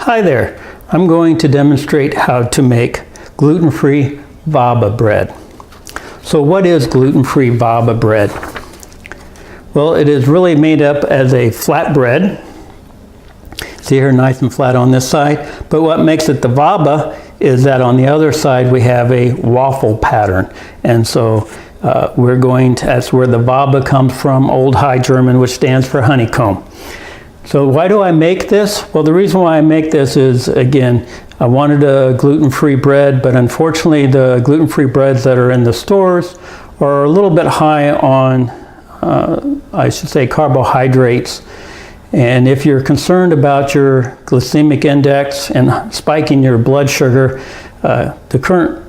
Hi there, I'm going to demonstrate how to make gluten-free Waba bread. So what is gluten-free Waba bread? Well, it is really made up as a flat bread. See here, nice and flat on this side. But what makes it the Waba is that on the other side we have a waffle pattern. And so that's where the Waba comes from, Old High German, which stands for honeycomb. So why do I make this? Well, the reason why I make this is, again, I wanted a gluten-free bread, but unfortunately the gluten-free breads that are in the stores are a little bit high on, I should say, carbohydrates. And if you're concerned about your glycemic index and spiking your blood sugar, the current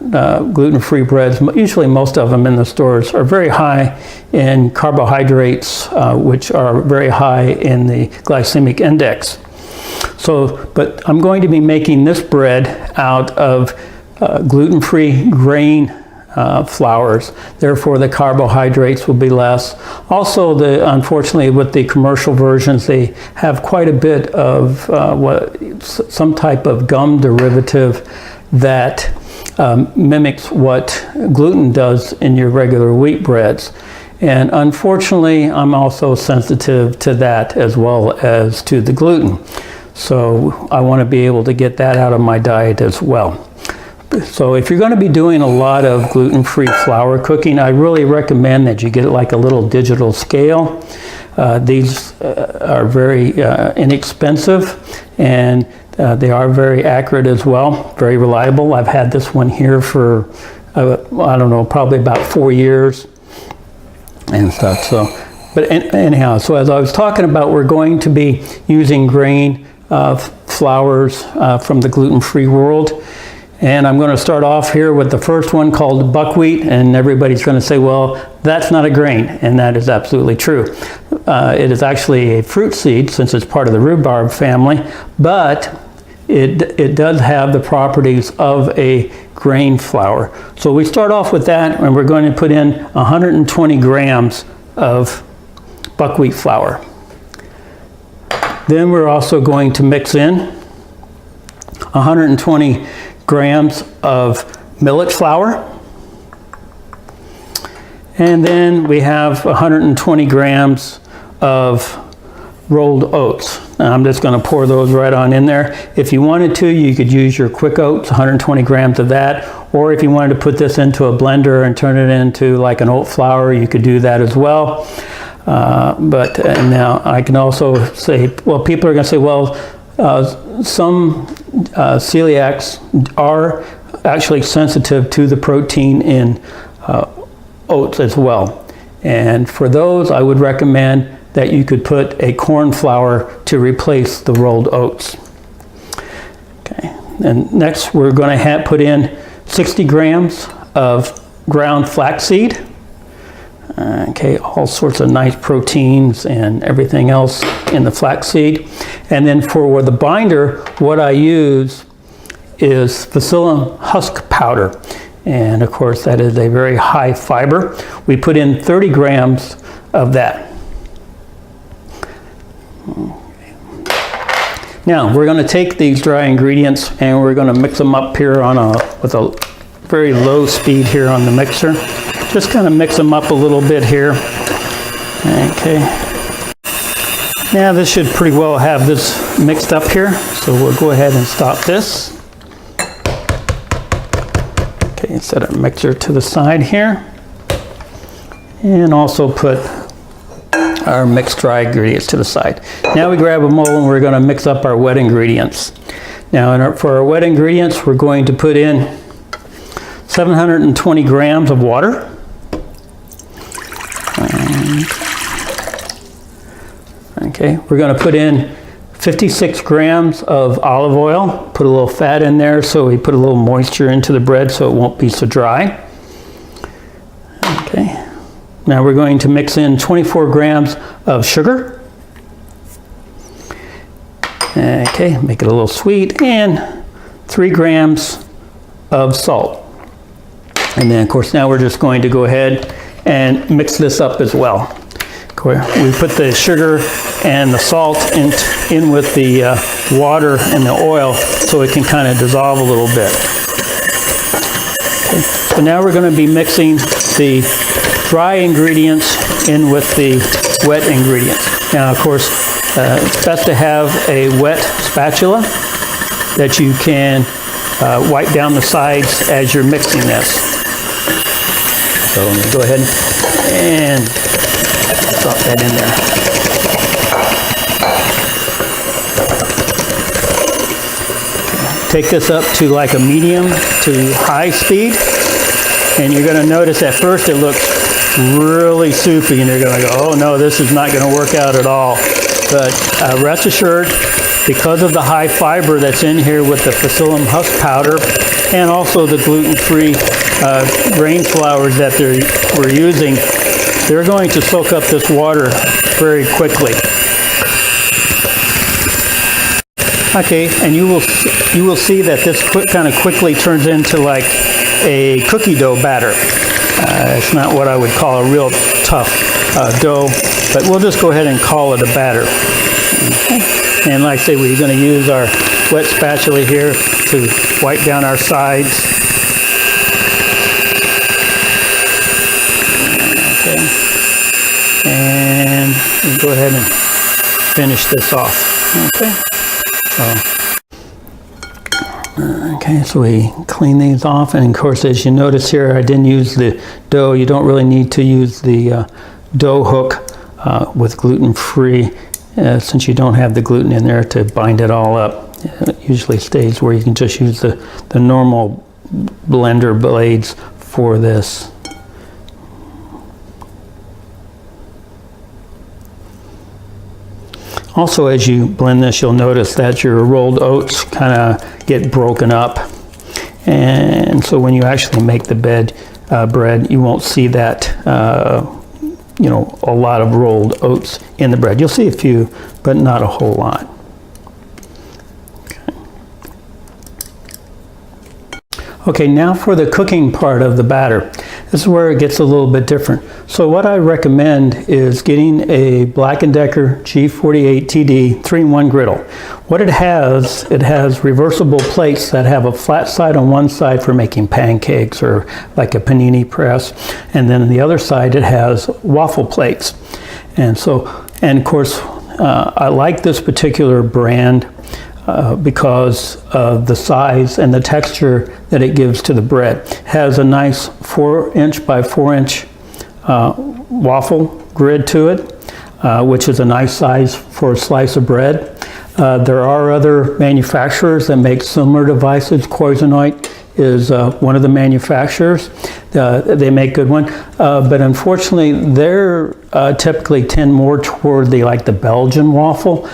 gluten-free breads, usually most of them in the stores, are very high in carbohydrates, which are very high in the glycemic index. So, but I'm going to be making this bread out of gluten-free grain flours. Therefore, the carbohydrates will be less. Also, unfortunately, with the commercial versions, they have quite a bit of some type of gum derivative that mimics what gluten does in your regular wheat breads. And unfortunately, I'm also sensitive to that as well as to the gluten. So I want to be able to get that out of my diet as well. So if you're going to be doing a lot of gluten-free flour cooking, I really recommend that you get like a little digital scale. These are very inexpensive, and they are very accurate as well, very reliable. I've had this one here for, I don't know, probably about 4 years and stuff. So, but anyhow, so as I was talking about, we're going to be using grain flours from the gluten-free world. And I'm going to start off here with the first one called buckwheat, and everybody's going to say, well, that's not a grain, and that is absolutely true. It is actually a fruit seed since it's part of the rhubarb family, but it does have the properties of a grain flour. So we start off with that, and we're going to put in 120 grams of buckwheat flour. Then we're also going to mix in 120 grams of millet flour, and then we have 120 grams of rolled oats. Now I'm just going to pour those right on in there. If you wanted to, you could use your quick oats, 120 grams of that, or if you wanted to put this into a blender and turn it into like an oat flour, you could do that as well. But now I can also say, well, people are going to say, well, some celiacs are actually sensitive to the protein in oats as well. And for those, I would recommend that you could put a corn flour to replace the rolled oats. Okay, and next we're going to put in 60 grams of ground flaxseed. Okay, all sorts of nice proteins and everything else in the flaxseed. And then for the binder, what I use is psyllium husk powder. And of course, that is a very high fiber. We put in 30 grams of that. Okay. Now, we're going to take these dry ingredients and we're going to mix them up here with a very low speed here on the mixer. Just kind of mix them up a little bit here. Okay. Now this should pretty well have this mixed up here. So we'll go ahead and stop this. Okay, set our mixer to the side here. And also put our mixed dry ingredients to the side. Now we grab a mold and we're going to mix up our wet ingredients. Now for our wet ingredients, we're going to put in 720 grams of water. Okay, we're going to put in 56 grams of olive oil, put a little fat in there so we put a little moisture into the bread so it won't be so dry. Okay, now we're going to mix in 24 grams of sugar. Okay, make it a little sweet, and 3 grams of salt. And then of course now we're just going to go ahead and mix this up as well. Of We put the sugar and the salt in with the water and the oil so it can kind of dissolve a little bit. Okay. So now we're going to be mixing the dry ingredients in with the wet ingredients. Now, of course, it's best to have a wet spatula that you can wipe down the sides as you're mixing this. So let me go ahead and drop that in there. Take this up to like a medium to high speed, and you're going to notice at first it looks really soupy, and you're going to go, oh no, this is not going to work out at all. But rest assured, because of the high fiber that's in here with the psyllium husk powder and also the gluten-free grain flours that we're using, they're going to soak up this water very quickly. Okay, and you will see that this kind of quickly turns into like a cookie dough batter. It's not what I would call a real tough dough, but we'll just go ahead and call it a batter. Okay. And like I say, we're going to use our wet spatula here to wipe down our sides. Okay. And we'll go ahead and finish this off. Okay. Okay, so we clean these off, and of course, as you notice here, I didn't use the dough. You don't really need to use the dough hook with gluten-free, since you don't have the gluten in there to bind it all up. It usually stays where you can just use the normal blender blades for this. Also, as you blend this, you'll notice that your rolled oats kind of get broken up. And so when you actually make the bread, you won't see that, you know, a lot of rolled oats in the bread. You'll see a few, but not a whole lot. Okay, now for the cooking part of the batter. This is where it gets a little bit different. So what I recommend is getting a Black & Decker G48 TD 3-in-1 griddle. What it has reversible plates that have a flat side on one side for making pancakes or like a panini press, and then on the other side it has waffle plates. And of course, I like this particular brand because of the size and the texture that it gives to the bread. It has a nice 4-inch by 4-inch waffle grid to it, which is a nice size for a slice of bread. There are other manufacturers that make similar devices. Cuisinart is one of the manufacturers. They make good one, but unfortunately they're typically tend more toward the Belgian waffle,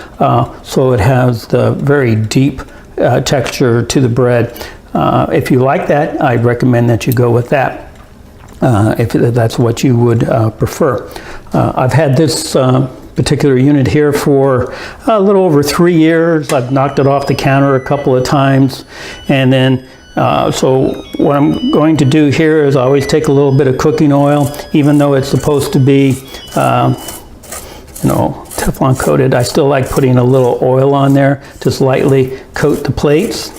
so it has the very deep texture to the bread. If you like that, I'd recommend that you go with that, if that's what you would prefer. I've had this particular unit here for a little over 3 years. I've knocked it off the counter a couple of times, and then so what I'm going to do here is I always take a little bit of cooking oil, even though it's supposed to be, you know, Teflon coated. I still like putting a little oil on there, just lightly coat the plates.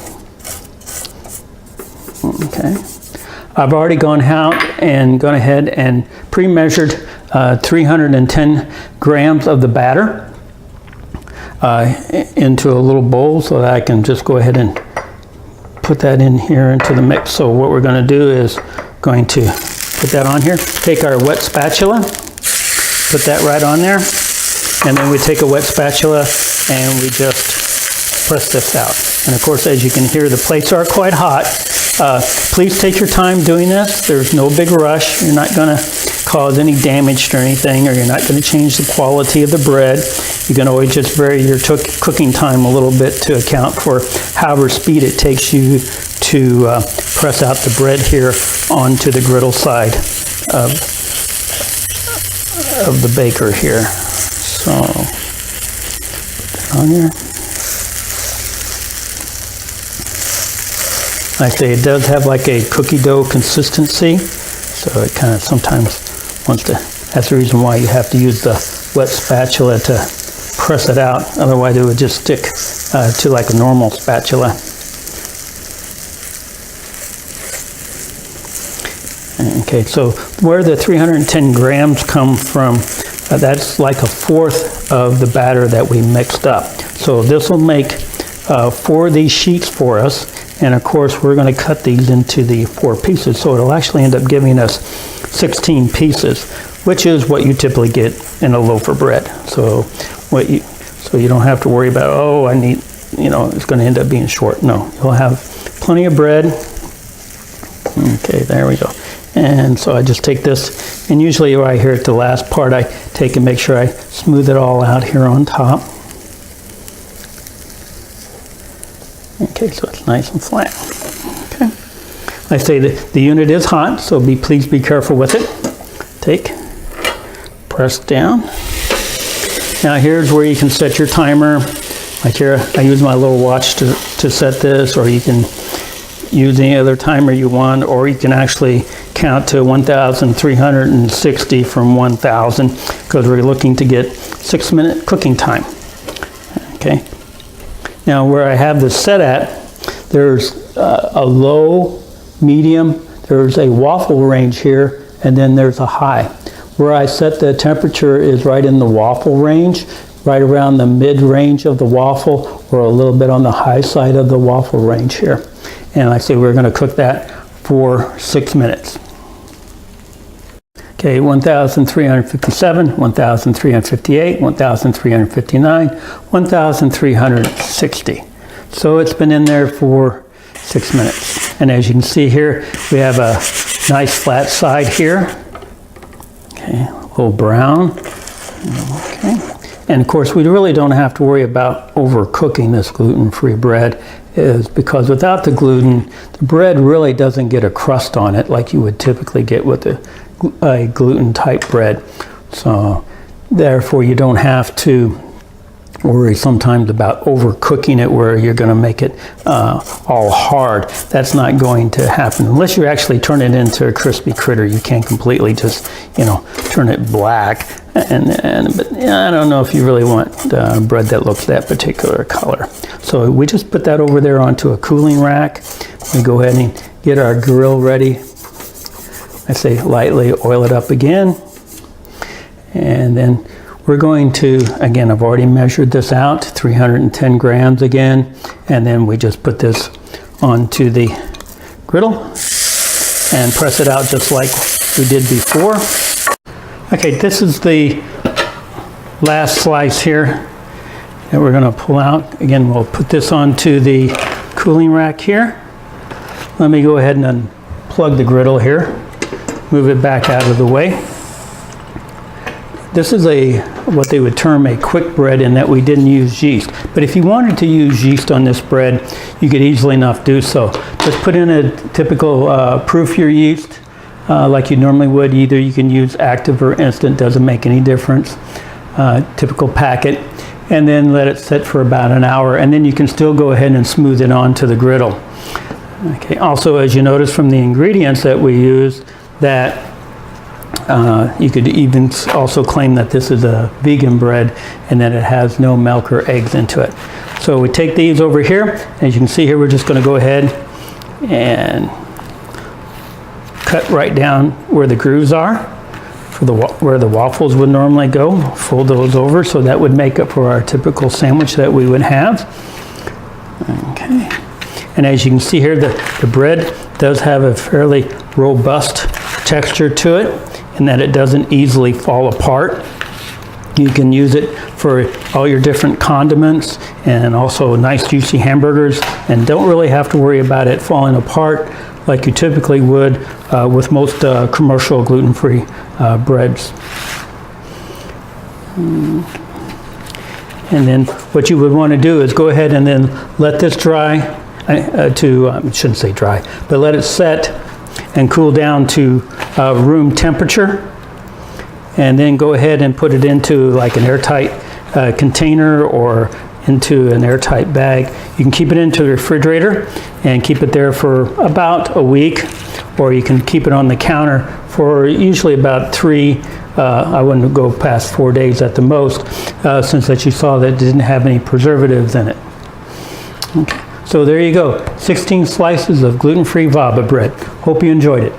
Okay. I've already gone ahead and pre-measured 310 grams of the batter into a little bowl so that I can just go ahead and put that in here into the mix. So what we're going to do is going to put that on here, take our wet spatula, put that right on there, and then we take a wet spatula and we just press this out. And of course, as you can hear, the plates are quite hot. Please take your time doing this. There's no big rush. You're not going to cause any damage to anything, or you're not going to change the quality of the bread. You can always just vary your cooking time a little bit to account for however speed it takes you to press out the bread here onto the griddle side of the baker here. So put that on here. Like I say, it does have like a cookie dough consistency, so it kind of sometimes wants to, that's the reason why you have to use the wet spatula to press it out. Otherwise it would just stick to like a normal spatula. Okay, so where the 310 grams come from, that's like a fourth of the batter that we mixed up. So this will make 4 of these sheets for us, and of course we're going to cut these into the 4 pieces, so it'll actually end up giving us 16 pieces, which is what you typically get in a loaf of bread. So you don't have to worry about, oh, I need, you know, it's going to end up being short. No, you'll have plenty of bread. Okay, there we go. And so I just take this, and usually right here at the last part, I take and make sure I smooth it all out here on top. Okay, so it's nice and flat. Okay. I say that the unit is hot, so please be careful with it. Take, press down. Now here's where you can set your timer. Like here, I use my little watch to set this, or you can use any other timer you want, or you can actually count to 1,360 from 1,000, because we're looking to get 6-minute cooking time. Okay. Now where I have this set at, there's a low, medium, there's a waffle range here, and then there's a high. Where I set the temperature is right in the waffle range, right around the mid-range of the waffle, or a little bit on the high side of the waffle range here. And like I say, we're going to cook that for 6 minutes. Okay, 1,357, 1,358, 1,359, 1,360. So it's been in there for 6 minutes. And as you can see here, we have a nice flat side here. Okay, a little brown. Okay. And of course, we really don't have to worry about overcooking this gluten-free bread, is because without the gluten, the bread really doesn't get a crust on it like you would typically get with a gluten-type bread. So therefore, you don't have to worry sometimes about overcooking it where you're going to make it all hard. That's not going to happen unless you actually turn it into a crispy critter. You can't completely just, you know, turn it black. But I don't know if you really want bread that looks that particular color. So we just put that over there onto a cooling rack. We go ahead and get our grill ready. I say lightly oil it up again. And then we're going to, again, I've already measured this out, 310 grams again. And then we just put this onto the griddle and press it out just like we did before. Okay, this is the last slice here that we're going to pull out. Again, we'll put this onto the cooling rack here. Let me go ahead and unplug the griddle here, move it back out of the way. This is what they would term a quick bread, in that we didn't use yeast. But if you wanted to use yeast on this bread, you could easily enough do so. Just put in a typical proof your yeast like you normally would. Either you can use active or instant, doesn't make any difference. Typical packet. And then let it sit for about an hour, and then you can still go ahead and smooth it onto the griddle. Okay. Also, as you notice from the ingredients that we use, that you could even also claim that this is a vegan bread and that it has no milk or eggs into it. So we take these over here. As you can see here, we're just going to go ahead and cut right down where the grooves are, for where the waffles would normally go. Fold those over, so that would make up for our typical sandwich that we would have. Okay. And as you can see here, the bread does have a fairly robust texture to it, in that it doesn't easily fall apart. You can use it for all your different condiments and also nice juicy hamburgers, and don't really have to worry about it falling apart like you typically would with most commercial gluten-free breads. And then what you would want to do is go ahead and then let this dry I shouldn't say dry, but let it set and cool down to room temperature, and then go ahead and put it into like an airtight container or into an airtight bag. You can keep it into the refrigerator and keep it there for about a week, or you can keep it on the counter for usually about 3 I wouldn't go past 4 days at the most, since that you saw that it didn't have any preservatives in it. Okay. So there you go, 16 slices of gluten-free Waba bread. Hope you enjoyed it.